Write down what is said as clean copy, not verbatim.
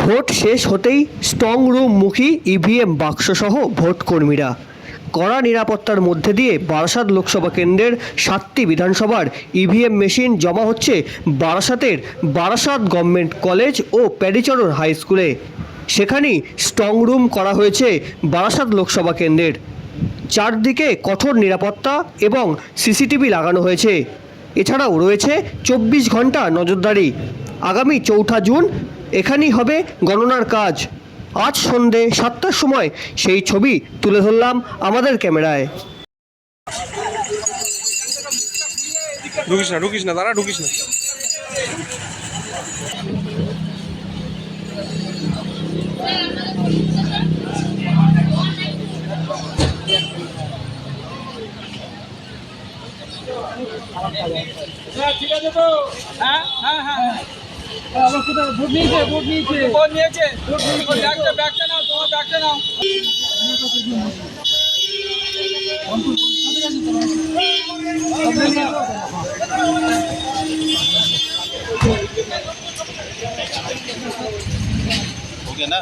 Vote শেষ হতেই strong room মুখী ইভিএম বাক্সসহ ভোটকর্মীরা। কড়া নিরাপত্তার মধ্যে দিয়ে বারাসাত লোকসভা কেন্দ্রের 7টি বিধানসভার ইভিএম মেশিন জমা হচ্ছে বারাসাতের বারাসাত গভর্নমেন্ট কলেজ ও প্যারিচরণ হাই স্কুলে। সেখানেই স্ট্রং রুম করা হয়েছে বারাসাত লোকসভা কেন্দ্রের। চারদিকে কঠোর নিরাপত্তা এবং সিসিটিভি লাগানো হয়েছে। এছাড়াও রয়েছে 24 ঘন্টা নজরদারি। আগামী 4 জুন এখানেই হবে গণনার কাজ। আজ সন্ধে 7টার সময় সেই ছবি তুলে ধরলাম আমাদের ক্যামেরায়। ঢুকিস না দাঁড়া, ঢুকিস না। ঠিক আছে তো? হ্যাঁ হ্যাঁ হ্যাঁ আবার কোথাও ভোট নিয়েছে ব্যাগটা নাও, তোমার ব্যাগটা নাও। ओके ना।